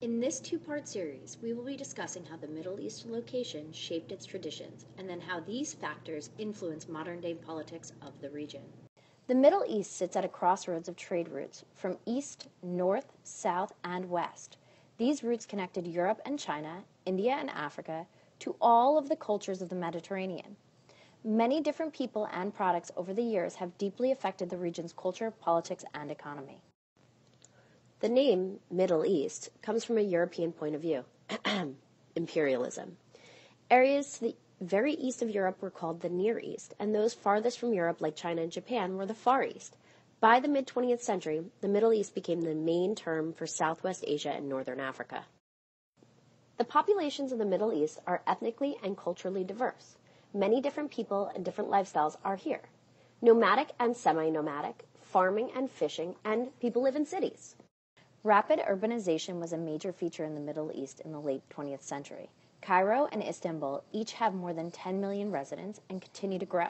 In this two-part series, we will be discussing how the Middle East location shaped its traditions, and then how these factors influence modern-day politics of the region. The Middle East sits at a crossroads of trade routes from east, north, south, and west. These routes connected Europe and China, India and Africa, to all of the cultures of the Mediterranean. Many different people and products over the years have deeply affected the region's culture, politics, and economy. The name Middle East comes from a European point of view, imperialism. Areas to the very east of Europe were called the Near East, and those farthest from Europe, like China and Japan, were the Far East. By the mid-20th century, the Middle East became the main term for Southwest Asia and Northern Africa. The populations of the Middle East are ethnically and culturally diverse. Many different people and different lifestyles are here. Nomadic and semi-nomadic, farming and fishing, and people live in cities. Rapid urbanization was a major feature in the Middle East in the late 20th century. Cairo and Istanbul each have more than 10 million residents and continue to grow.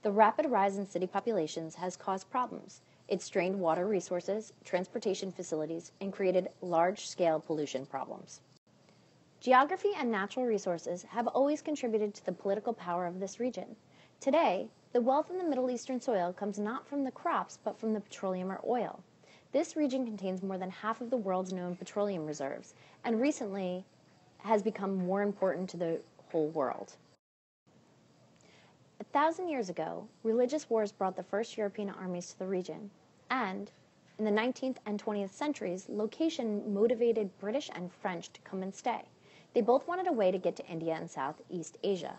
The rapid rise in city populations has caused problems. It strained water resources, transportation facilities, and created large-scale pollution problems. Geography and natural resources have always contributed to the political power of this region. Today, the wealth in the Middle Eastern soil comes not from the crops, but from the petroleum or oil. This region contains more than half of the world's known petroleum reserves, and recently has become more important to the whole world. 1,000 years ago, religious wars brought the first European armies to the region, and in the 19th and 20th centuries, location motivated British and French to come and stay. They both wanted a way to get to India and Southeast Asia.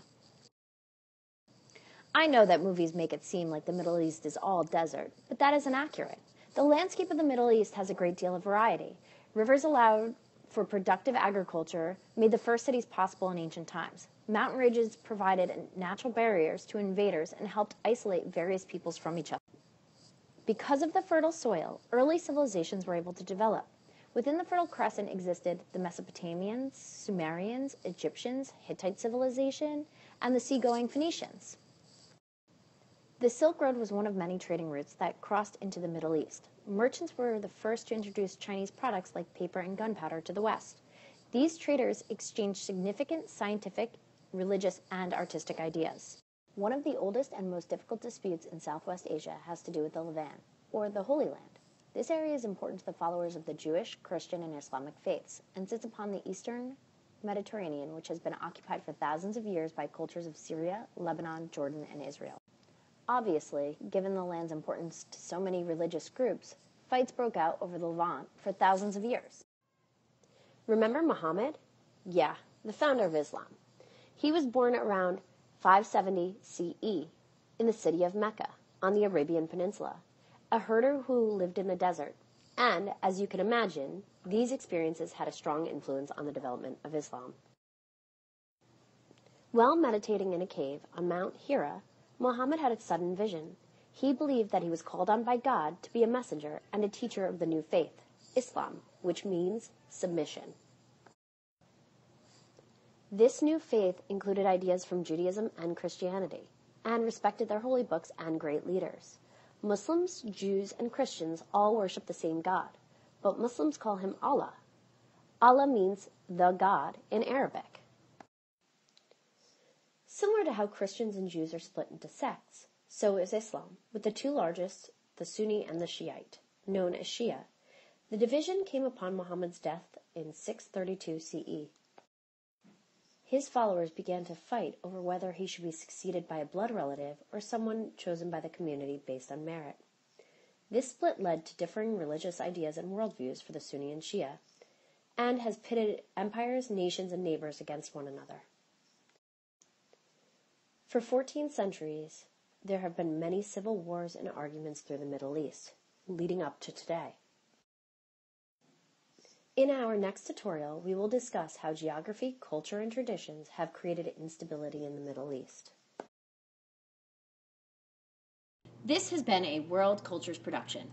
I know that movies make it seem like the Middle East is all desert, but that isn't accurate. The landscape of the Middle East has a great deal of variety. Rivers allowed for productive agriculture made the first cities possible in ancient times. Mountain ranges provided natural barriers to invaders and helped isolate various peoples from each other. Because of the fertile soil, early civilizations were able to develop. Within the Fertile Crescent existed the Mesopotamians, Sumerians, Egyptians, Hittite civilization, and the seagoing Phoenicians. The Silk Road was one of many trading routes that crossed into the Middle East. Merchants were the first to introduce Chinese products like paper and gunpowder to the West. These traders exchanged significant scientific, religious, and artistic ideas. One of the oldest and most difficult disputes in Southwest Asia has to do with the Levant, or the Holy Land. This area is important to the followers of the Jewish, Christian, and Islamic faiths, and sits upon the eastern Mediterranean, which has been occupied for thousands of years by cultures of Syria, Lebanon, Jordan, and Israel. Obviously, given the land's importance to so many religious groups, fights broke out over the Levant for thousands of years. Remember Muhammad? Yeah, the founder of Islam. He was born around 570 CE in the city of Mecca on the Arabian Peninsula, a herder who lived in the desert. And, as you can imagine, these experiences had a strong influence on the development of Islam. While meditating in a cave on Mount Hira, Muhammad had a sudden vision. He believed that he was called on by God to be a messenger and a teacher of the new faith, Islam, which means submission. This new faith included ideas from Judaism and Christianity, and respected their holy books and great leaders. Muslims, Jews, and Christians all worship the same God, but Muslims call him Allah. Allah means the God in Arabic. Similar to how Christians and Jews are split into sects, so is Islam, with the two largest, the Sunni and the Shiite, known as Shia. The division came upon Muhammad's death in 632 CE. His followers began to fight over whether he should be succeeded by a blood relative or someone chosen by the community based on merit. This split led to differing religious ideas and worldviews for the Sunni and Shia, and has pitted empires, nations, and neighbors against one another. For 14 centuries, there have been many civil wars and arguments through the Middle East, leading up to today. In our next tutorial, we will discuss how geography, culture, and traditions have created instability in the Middle East. This has been a World Cultures production.